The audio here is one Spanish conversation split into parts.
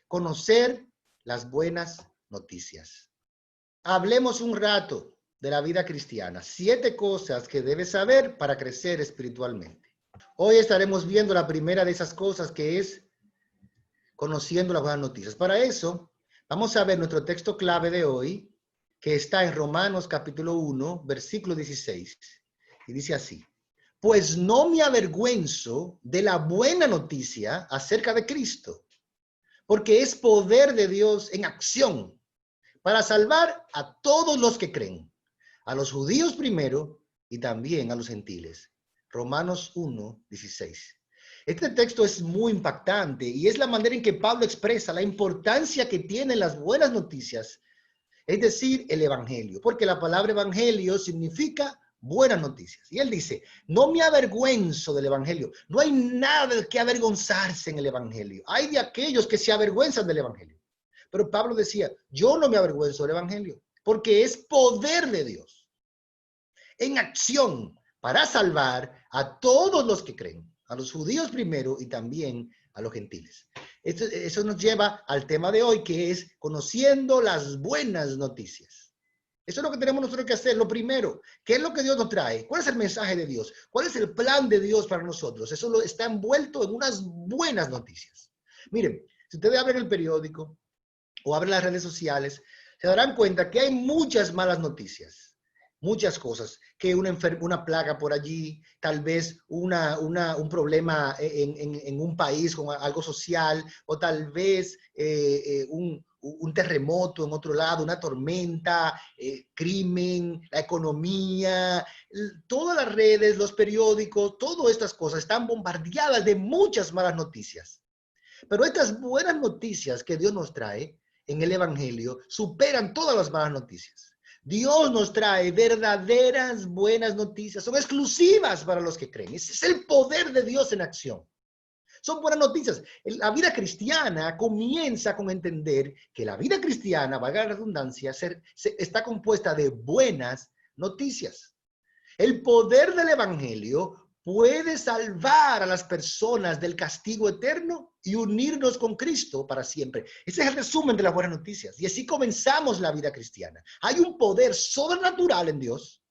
conocer las buenas noticias. Hablemos un rato de la vida cristiana. 7 cosas que debes saber para crecer espiritualmente. Hoy estaremos viendo la primera de esas cosas, que es conociendo las buenas noticias. Para eso, vamos a ver nuestro texto clave de hoy, que está en Romanos capítulo 1, versículo 16. Y dice así: pues no me avergüenzo de la buena noticia acerca de Cristo, porque es poder de Dios en acción para salvar a todos los que creen, a los judíos primero y también a los gentiles. Romanos 1, 16. Este texto es muy impactante y es la manera en que Pablo expresa la importancia que tienen las buenas noticias, es decir, el evangelio, porque la palabra evangelio significa buenas noticias. Y él dice: no me avergüenzo del evangelio. No hay nada de que avergonzarse en el evangelio. Hay de aquellos que se avergüenzan del evangelio. Pero Pablo decía: yo no me avergüenzo del evangelio, porque es poder de Dios en acción para salvar a todos los que creen, a los judíos primero y también a los gentiles. Eso nos lleva al tema de hoy, que es conociendo las buenas noticias. Eso es lo que tenemos nosotros que hacer. Lo primero, ¿qué es lo que Dios nos trae? ¿Cuál es el mensaje de Dios? ¿Cuál es el plan de Dios para nosotros? Eso está envuelto en unas buenas noticias. Miren, si ustedes abren el periódico o abren las redes sociales, se darán cuenta que hay muchas malas noticias. Muchas cosas, que una plaga por allí, tal vez un problema en un país con algo social, o tal vez un terremoto en otro lado, una tormenta, crimen, la economía, todas las redes, los periódicos, todas estas cosas están bombardeadas de muchas malas noticias. Pero estas buenas noticias que Dios nos trae en el evangelio superan todas las malas noticias. Dios nos trae verdaderas buenas noticias, son exclusivas para los que creen. Ese es el poder de Dios en acción. Son buenas noticias. La vida cristiana comienza con entender que la vida cristiana, valga la redundancia, está compuesta de buenas noticias. El poder del evangelio puede salvar a las personas del castigo eterno y unirnos con Cristo para siempre. Ese es el resumen de las buenas noticias. Y así comenzamos la vida cristiana. Hay un poder sobrenatural en Dios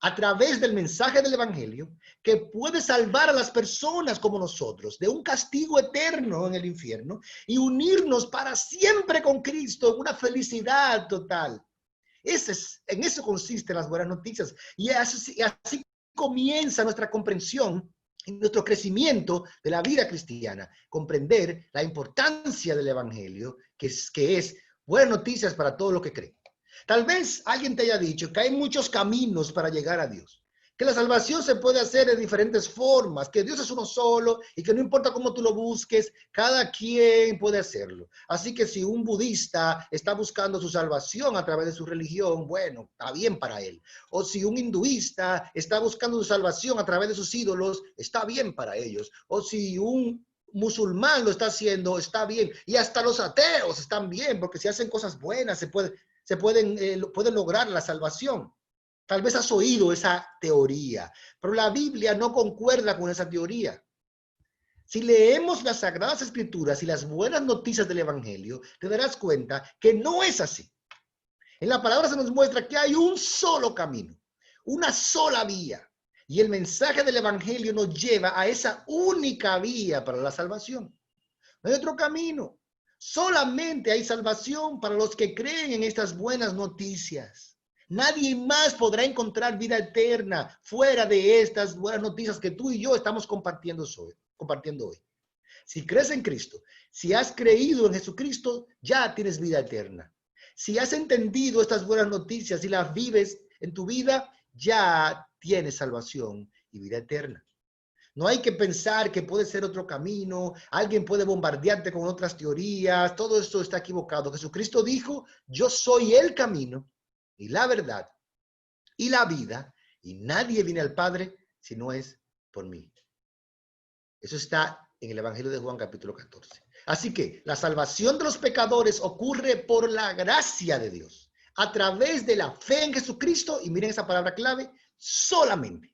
a través del mensaje del evangelio que puede salvar a las personas como nosotros de un castigo eterno en el infierno y unirnos para siempre con Cristo en una felicidad total. En eso consisten las buenas noticias. Y así comienza nuestra comprensión y nuestro crecimiento de la vida cristiana. Comprender la importancia del evangelio, que es buenas noticias para todos los que creen. Tal vez alguien te haya dicho que hay muchos caminos para llegar a Dios, que la salvación se puede hacer de diferentes formas, que Dios es uno solo y que no importa cómo tú lo busques, cada quien puede hacerlo. Así que si un budista está buscando su salvación a través de su religión, bueno, está bien para él. O si un hinduista está buscando su salvación a través de sus ídolos, está bien para ellos. O si un musulmán lo está haciendo, está bien. Y hasta los ateos están bien, porque si hacen cosas buenas, pueden lograr la salvación. Tal vez has oído esa teoría, pero la Biblia no concuerda con esa teoría. Si leemos las Sagradas Escrituras y las buenas noticias del Evangelio, te darás cuenta que no es así. En la palabra se nos muestra que hay un solo camino, una sola vía. Y el mensaje del Evangelio nos lleva a esa única vía para la salvación. No hay otro camino. Solamente hay salvación para los que creen en estas buenas noticias. Nadie más podrá encontrar vida eterna fuera de estas buenas noticias que tú y yo estamos compartiendo hoy. Si crees en Cristo, si has creído en Jesucristo, ya tienes vida eterna. Si has entendido estas buenas noticias y las vives en tu vida, ya tienes salvación y vida eterna. No hay que pensar que puede ser otro camino, alguien puede bombardearte con otras teorías, todo esto está equivocado. Jesucristo dijo: yo soy el camino y la verdad y la vida, y nadie viene al Padre si no es por mí. Eso está en el Evangelio de Juan capítulo 14. Así que la salvación de los pecadores ocurre por la gracia de Dios, a través de la fe en Jesucristo, y miren esa palabra clave, solamente.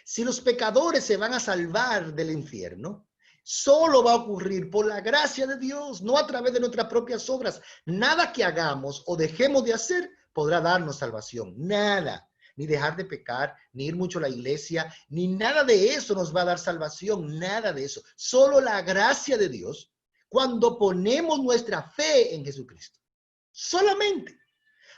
Si los pecadores se van a salvar del infierno, solo va a ocurrir por la gracia de Dios, no a través de nuestras propias obras. Nada que hagamos o dejemos de hacer podrá darnos salvación. Nada. Ni dejar de pecar, ni ir mucho a la iglesia, ni nada de eso nos va a dar salvación. Nada de eso. Solo la gracia de Dios cuando ponemos nuestra fe en Jesucristo. Solamente.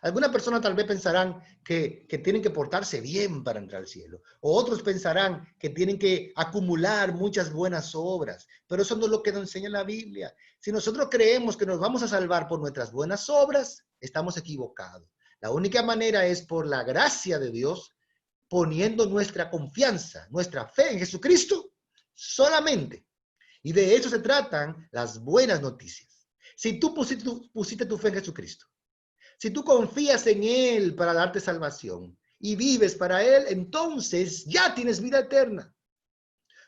Algunas personas tal vez pensarán que tienen que portarse bien para entrar al cielo. O otros pensarán que tienen que acumular muchas buenas obras. Pero eso no es lo que nos enseña la Biblia. Si nosotros creemos que nos vamos a salvar por nuestras buenas obras, estamos equivocados. La única manera es por la gracia de Dios, poniendo nuestra confianza, nuestra fe en Jesucristo solamente. Y de eso se tratan las buenas noticias. Si tú pusiste tu fe en Jesucristo, si tú confías en Él para darte salvación y vives para Él, entonces ya tienes vida eterna.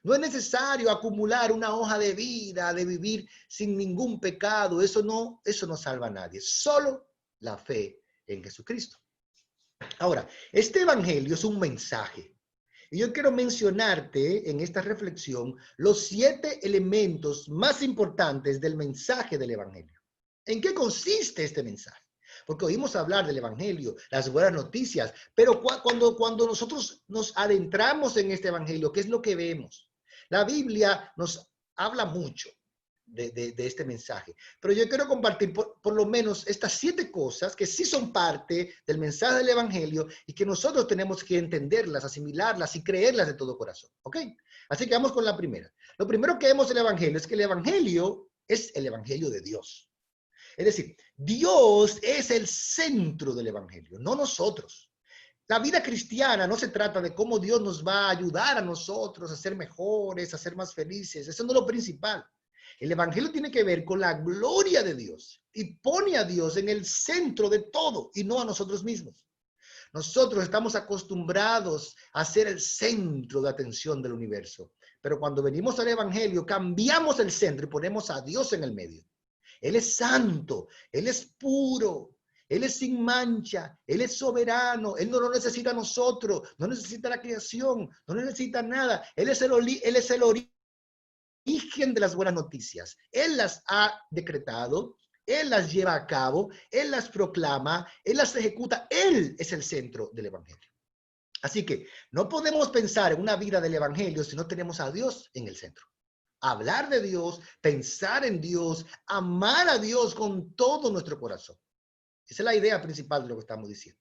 No es necesario acumular una hoja de vida, de vivir sin ningún pecado. Eso no salva a nadie. Solo la fe en Jesucristo. Ahora, este evangelio es un mensaje. Y yo quiero mencionarte en esta reflexión los 7 elementos más importantes del mensaje del evangelio. ¿En qué consiste este mensaje? Porque oímos hablar del evangelio, las buenas noticias, pero cuando nosotros nos adentramos en este evangelio, ¿qué es lo que vemos? La Biblia nos habla mucho de este mensaje, pero yo quiero compartir por lo menos estas 7 cosas que sí son parte del mensaje del evangelio y que nosotros tenemos que entenderlas, asimilarlas y creerlas de todo corazón, ¿ok? Así que vamos con la primera. Lo primero que vemos del evangelio es que el evangelio es el evangelio de Dios. Es decir, Dios es el centro del evangelio, no nosotros. La vida cristiana no se trata de cómo Dios nos va a ayudar a nosotros a ser mejores, a ser más felices. Eso no es lo principal. El evangelio tiene que ver con la gloria de Dios y pone a Dios en el centro de todo y no a nosotros mismos. Nosotros estamos acostumbrados a ser el centro de atención del universo. Pero cuando venimos al evangelio, cambiamos el centro y ponemos a Dios en el medio. Él es santo, Él es puro, Él es sin mancha, Él es soberano, Él no lo necesita a nosotros, no necesita la creación, no necesita nada. Él es el origen de las buenas noticias. Él las ha decretado, Él las lleva a cabo, Él las proclama, Él las ejecuta. Él es el centro del evangelio. Así que no podemos pensar en una vida del evangelio si no tenemos a Dios en el centro. Hablar de Dios, pensar en Dios, amar a Dios con todo nuestro corazón. Esa es la idea principal de lo que estamos diciendo.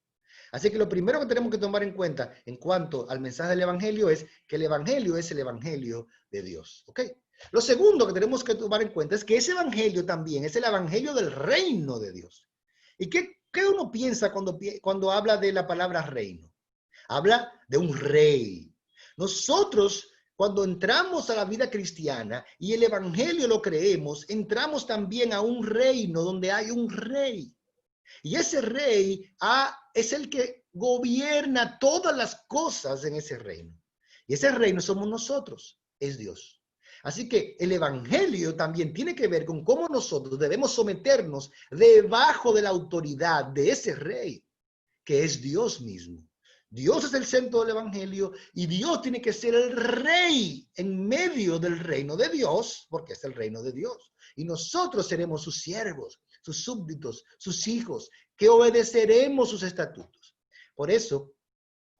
Así que lo primero que tenemos que tomar en cuenta en cuanto al mensaje del evangelio es que el evangelio es el evangelio de Dios. ¿Ok? Lo segundo que tenemos que tomar en cuenta es que ese evangelio también es el evangelio del reino de Dios. ¿Y qué uno piensa cuando habla de la palabra reino? Habla de un rey. Nosotros, cuando entramos a la vida cristiana y el evangelio lo creemos, entramos también a un reino donde hay un rey. Y ese rey es el que gobierna todas las cosas en ese reino. Y ese reino somos nosotros, es Dios. Así que el evangelio también tiene que ver con cómo nosotros debemos someternos debajo de la autoridad de ese rey, que es Dios mismo. Dios es el centro del evangelio y Dios tiene que ser el rey en medio del reino de Dios, porque es el reino de Dios. Y nosotros seremos sus siervos, sus súbditos, sus hijos, que obedeceremos sus estatutos. Por eso,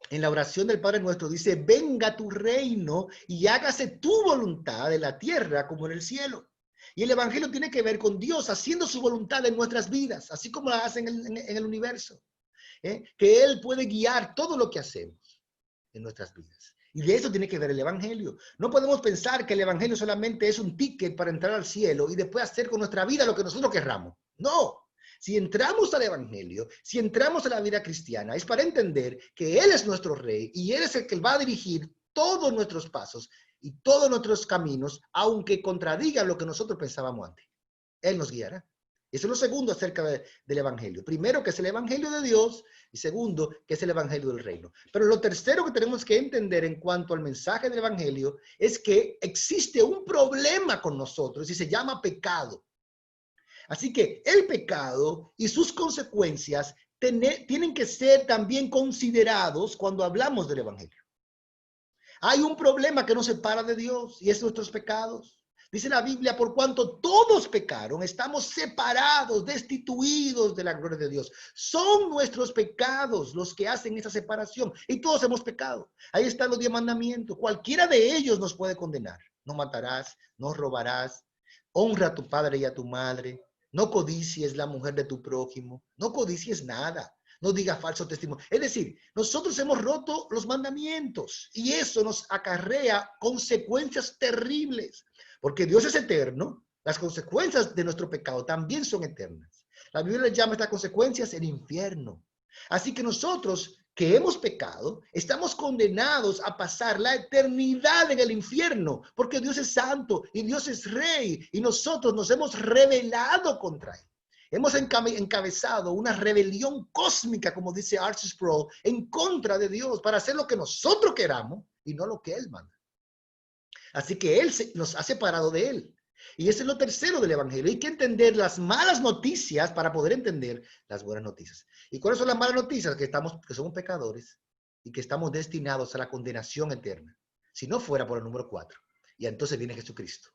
en la oración del Padre Nuestro dice, venga tu reino y hágase tu voluntad en la tierra como en el cielo. Y el evangelio tiene que ver con Dios haciendo su voluntad en nuestras vidas, así como la hace en el universo. Que Él puede guiar todo lo que hacemos en nuestras vidas. Y de eso tiene que ver el evangelio. No podemos pensar que el evangelio solamente es un ticket para entrar al cielo y después hacer con nuestra vida lo que nosotros querramos. No. Si entramos al evangelio, si entramos a la vida cristiana, es para entender que Él es nuestro rey y Él es el que va a dirigir todos nuestros pasos y todos nuestros caminos, aunque contradiga lo que nosotros pensábamos antes. Él nos guiará. Eso es lo segundo acerca del evangelio. Primero, que es el evangelio de Dios, y segundo, que es el evangelio del reino. Pero lo tercero que tenemos que entender en cuanto al mensaje del evangelio es que existe un problema con nosotros y se llama pecado. Así que el pecado y sus consecuencias tienen que ser también considerados cuando hablamos del evangelio. Hay un problema que nos separa de Dios y es nuestros pecados. Dice la Biblia, por cuanto todos pecaron, estamos separados, destituidos de la gloria de Dios. Son nuestros pecados los que hacen esa separación. Y todos hemos pecado. Ahí están los 10 mandamientos. Cualquiera de ellos nos puede condenar. No matarás, no robarás, honra a tu padre y a tu madre, no codicies la mujer de tu prójimo, no codicies nada. No diga falso testimonio. Es decir, nosotros hemos roto los mandamientos y eso nos acarrea consecuencias terribles. Porque Dios es eterno, las consecuencias de nuestro pecado también son eternas. La Biblia llama a estas consecuencias el infierno. Así que nosotros que hemos pecado, estamos condenados a pasar la eternidad en el infierno, porque Dios es santo y Dios es rey y nosotros nos hemos rebelado contra él. Hemos encabezado una rebelión cósmica, como dice R.C. Sproul, en contra de Dios para hacer lo que nosotros queramos y no lo que Él manda. Así que Él nos ha separado de Él. Y ese es lo tercero del Evangelio. Hay que entender las malas noticias para poder entender las buenas noticias. ¿Y cuáles son las malas noticias? Que somos pecadores y que estamos destinados a la condenación eterna. Si no fuera por el número 4. Y entonces viene Jesucristo.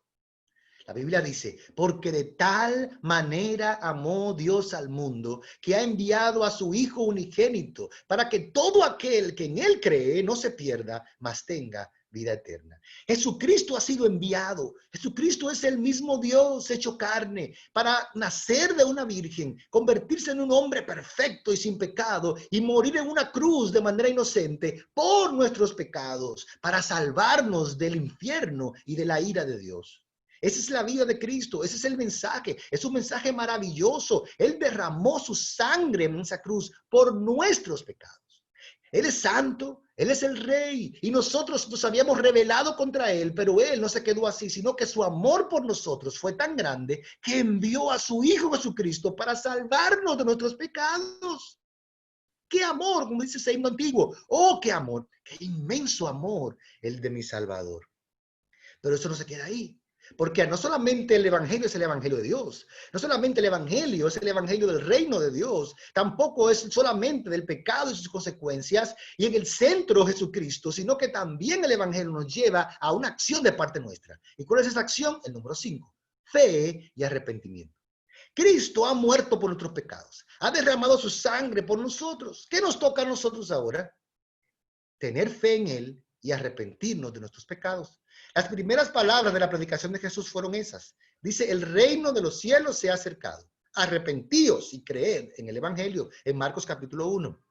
La Biblia dice, porque de tal manera amó Dios al mundo, que ha enviado a su Hijo unigénito, para que todo aquel que en Él cree no se pierda, mas tenga vida eterna. Jesucristo ha sido enviado. Jesucristo es el mismo Dios hecho carne para nacer de una virgen, convertirse en un hombre perfecto y sin pecado y morir en una cruz de manera inocente por nuestros pecados, para salvarnos del infierno y de la ira de Dios. Esa es la vida de Cristo, ese es el mensaje, es un mensaje maravilloso. Él derramó su sangre en esa cruz por nuestros pecados. Él es santo, Él es el rey y nosotros nos habíamos rebelado contra Él, pero Él no se quedó así, sino que su amor por nosotros fue tan grande que envió a su Hijo Jesucristo para salvarnos de nuestros pecados. ¡Qué amor! Como dice ese himno antiguo. ¡Oh, qué amor! ¡Qué inmenso amor el de mi Salvador! Pero eso no se queda ahí. Porque no solamente el Evangelio es el Evangelio de Dios, no solamente el Evangelio es el Evangelio del reino de Dios, tampoco es solamente del pecado y sus consecuencias y en el centro Jesucristo, sino que también el Evangelio nos lleva a una acción de parte nuestra. ¿Y cuál es esa acción? El número 5, fe y arrepentimiento. Cristo ha muerto por nuestros pecados, ha derramado su sangre por nosotros. ¿Qué nos toca a nosotros ahora? Tener fe en Él y arrepentirnos de nuestros pecados. Las primeras palabras de la predicación de Jesús fueron esas. Dice, el reino de los cielos se ha acercado. Arrepentíos y creed en el Evangelio, en Marcos capítulo 1.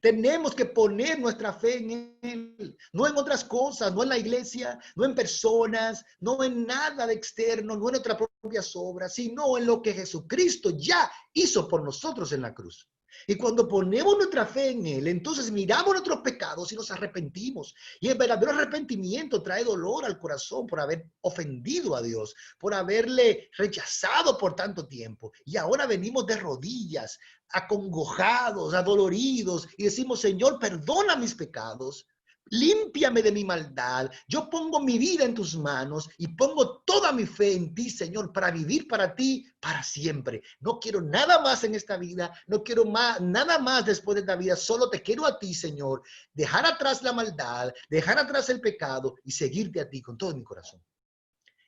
Tenemos que poner nuestra fe en Él, no en otras cosas, no en la iglesia, no en personas, no en nada de externo, no en nuestras propias obras, sino en lo que Jesucristo ya hizo por nosotros en la cruz. Y cuando ponemos nuestra fe en Él, entonces miramos nuestros pecados y nos arrepentimos. Y el verdadero arrepentimiento trae dolor al corazón por haber ofendido a Dios, por haberle rechazado por tanto tiempo. Y ahora venimos de rodillas, acongojados, adoloridos, y decimos, Señor, perdona mis pecados. Límpiame de mi maldad. Yo pongo mi vida en tus manos y pongo toda mi fe en ti, Señor, para vivir para ti para siempre. No quiero nada más en esta vida. No quiero nada más después de esta vida. Solo te quiero a ti, Señor. Dejar atrás la maldad, dejar atrás el pecado y seguirte a ti con todo mi corazón.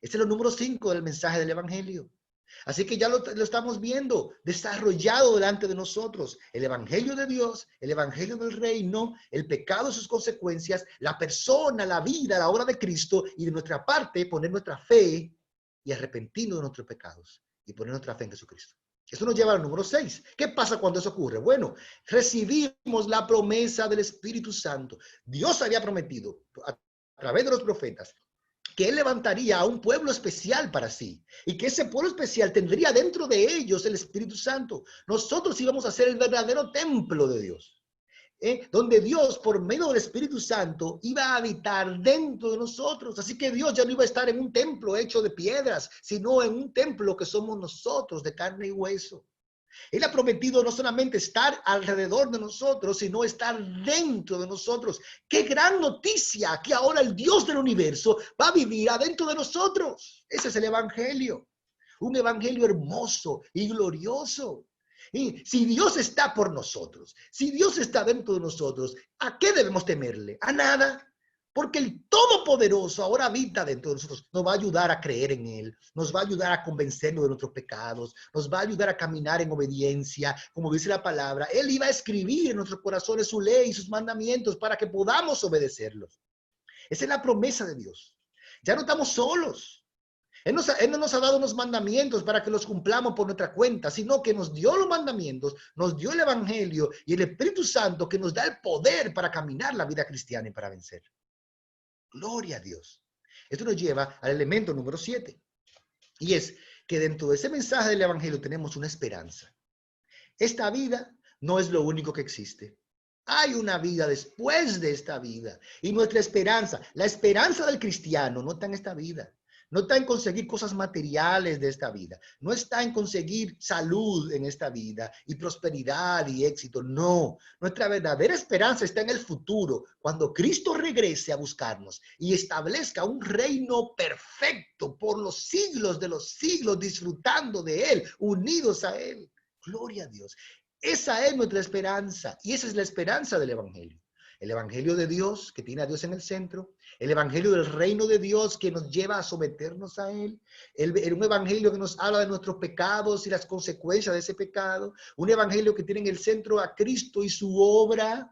Este es el número 5 del mensaje del Evangelio. Así que ya lo estamos viendo desarrollado delante de nosotros. El Evangelio de Dios, el Evangelio del reino, el pecado y sus consecuencias, la persona, la vida, la obra de Cristo y de nuestra parte poner nuestra fe y arrepentirnos de nuestros pecados y poner nuestra fe en Jesucristo. Eso nos lleva al número 6. ¿Qué pasa cuando eso ocurre? Bueno, recibimos la promesa del Espíritu Santo. Dios había prometido a través de los profetas que Él levantaría a un pueblo especial para sí y que ese pueblo especial tendría dentro de ellos el Espíritu Santo. Nosotros íbamos a ser el verdadero templo de Dios, donde Dios por medio del Espíritu Santo iba a habitar dentro de nosotros. Así que Dios ya no iba a estar en un templo hecho de piedras, sino en un templo que somos nosotros de carne y hueso. Él ha prometido no solamente estar alrededor de nosotros, sino estar dentro de nosotros. ¡Qué gran noticia! Que ahora el Dios del universo va a vivir adentro de nosotros. Ese es el Evangelio. Un Evangelio hermoso y glorioso. Y si Dios está por nosotros, si Dios está dentro de nosotros, ¿a qué debemos temerle? A nada. Porque el Todopoderoso ahora habita dentro de nosotros. Nos va a ayudar a creer en Él. Nos va a ayudar a convencernos de nuestros pecados. Nos va a ayudar a caminar en obediencia. Como dice la palabra, Él iba a escribir en nuestros corazones su ley y sus mandamientos para que podamos obedecerlos. Esa es la promesa de Dios. Ya no estamos solos. Él no nos ha dado unos mandamientos para que los cumplamos por nuestra cuenta, sino que nos dio los mandamientos, nos dio el Evangelio y el Espíritu Santo que nos da el poder para caminar la vida cristiana y para vencer. Gloria a Dios. Esto nos lleva al elemento número 7. Y es que dentro de ese mensaje del Evangelio tenemos una esperanza. Esta vida no es lo único que existe. Hay una vida después de esta vida. Y nuestra esperanza, la esperanza del cristiano no está en esta vida. No está en conseguir cosas materiales de esta vida. No está en conseguir salud en esta vida y prosperidad y éxito. No. Nuestra verdadera esperanza está en el futuro, cuando Cristo regrese a buscarnos y establezca un reino perfecto por los siglos de los siglos, disfrutando de Él, unidos a Él. Gloria a Dios. Esa es nuestra esperanza y esa es la esperanza del Evangelio. El Evangelio de Dios, que tiene a Dios en el centro. El Evangelio del reino de Dios, que nos lleva a someternos a Él. Un Evangelio que nos habla de nuestros pecados y las consecuencias de ese pecado. Un Evangelio que tiene en el centro a Cristo y su obra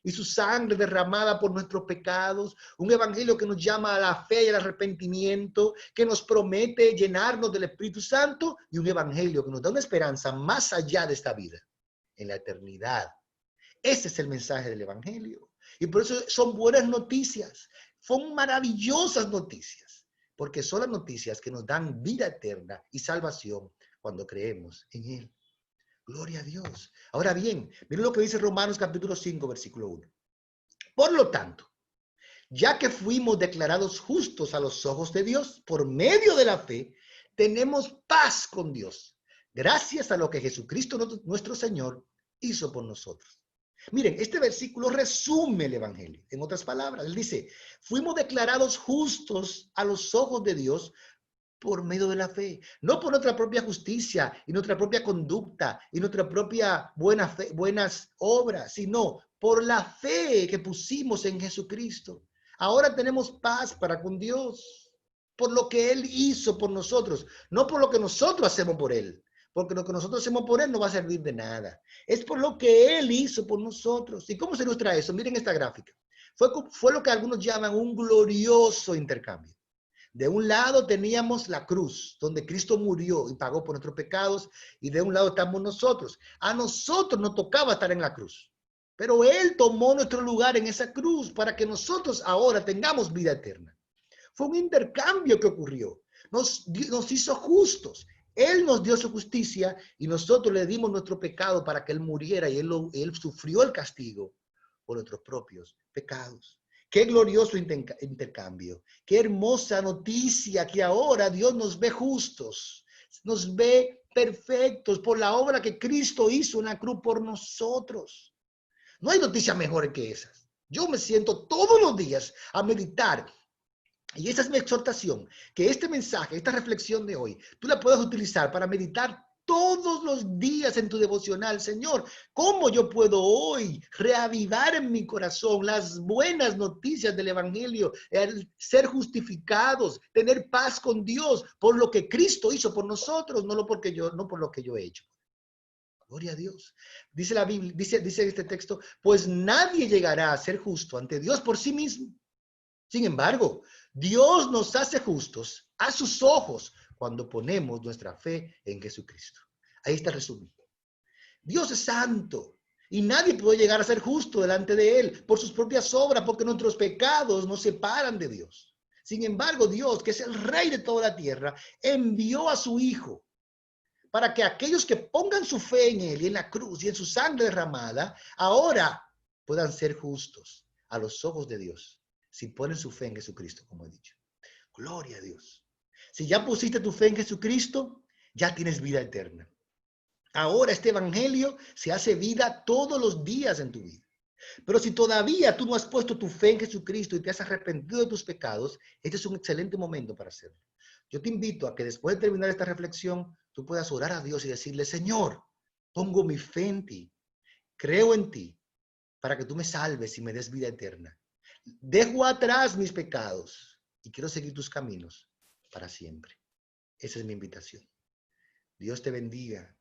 y su sangre derramada por nuestros pecados. Un Evangelio que nos llama a la fe y al arrepentimiento, que nos promete llenarnos del Espíritu Santo. Y un Evangelio que nos da una esperanza más allá de esta vida, en la eternidad. Ese es el mensaje del Evangelio. Y por eso son buenas noticias. Son maravillosas noticias. Porque son las noticias que nos dan vida eterna y salvación cuando creemos en Él. Gloria a Dios. Ahora bien, miren lo que dice Romanos capítulo 5, versículo 1. Por lo tanto, ya que fuimos declarados justos a los ojos de Dios por medio de la fe, tenemos paz con Dios, gracias a lo que Jesucristo nuestro Señor hizo por nosotros. Miren, este versículo resume el Evangelio. En otras palabras, él dice, fuimos declarados justos a los ojos de Dios por medio de la fe, no por nuestra propia justicia y nuestra propia conducta y nuestra propia buena fe, buenas obras, sino por la fe que pusimos en Jesucristo. Ahora tenemos paz para con Dios, por lo que Él hizo por nosotros, no por lo que nosotros hacemos por Él. Porque lo que nosotros hacemos por Él no va a servir de nada. Es por lo que Él hizo por nosotros. ¿Y cómo se ilustra eso? Miren esta gráfica. Fue lo que algunos llaman un glorioso intercambio. De un lado teníamos la cruz, donde Cristo murió y pagó por nuestros pecados, y de un lado estamos nosotros. A nosotros nos tocaba estar en la cruz, pero Él tomó nuestro lugar en esa cruz para que nosotros ahora tengamos vida eterna. Fue un intercambio que ocurrió. Nos hizo justos. Él nos dio su justicia y nosotros le dimos nuestro pecado para que Él muriera y Él sufrió el castigo por nuestros propios pecados. Qué glorioso intercambio. Qué hermosa noticia que ahora Dios nos ve justos. Nos ve perfectos por la obra que Cristo hizo en la cruz por nosotros. No hay noticia mejor que esas. Yo me siento todos los días a meditar. Y esa es mi exhortación, que este mensaje, esta reflexión de hoy, tú la puedas utilizar para meditar todos los días en tu devocional. Señor, ¿cómo yo puedo hoy reavivar en mi corazón las buenas noticias del Evangelio, el ser justificados, tener paz con Dios por lo que Cristo hizo por nosotros, no por lo que yo he hecho? Gloria a Dios. Dice la Biblia, dice este texto, pues nadie llegará a ser justo ante Dios por sí mismo. Sin embargo, Dios nos hace justos a sus ojos cuando ponemos nuestra fe en Jesucristo. Ahí está el resumen. Dios es santo y nadie puede llegar a ser justo delante de Él por sus propias obras, porque nuestros pecados nos separan de Dios. Sin embargo, Dios, que es el Rey de toda la tierra, envió a su Hijo para que aquellos que pongan su fe en Él y en la cruz y en su sangre derramada, ahora puedan ser justos a los ojos de Dios. Si ponen su fe en Jesucristo, como he dicho. Gloria a Dios. Si ya pusiste tu fe en Jesucristo, ya tienes vida eterna. Ahora este evangelio se hace vida todos los días en tu vida. Pero si todavía tú no has puesto tu fe en Jesucristo y te has arrepentido de tus pecados, este es un excelente momento para hacerlo. Yo te invito a que después de terminar esta reflexión, tú puedas orar a Dios y decirle, Señor, pongo mi fe en ti, creo en ti, para que tú me salves y me des vida eterna. Dejo atrás mis pecados y quiero seguir tus caminos para siempre. Esa es mi invitación. Dios te bendiga.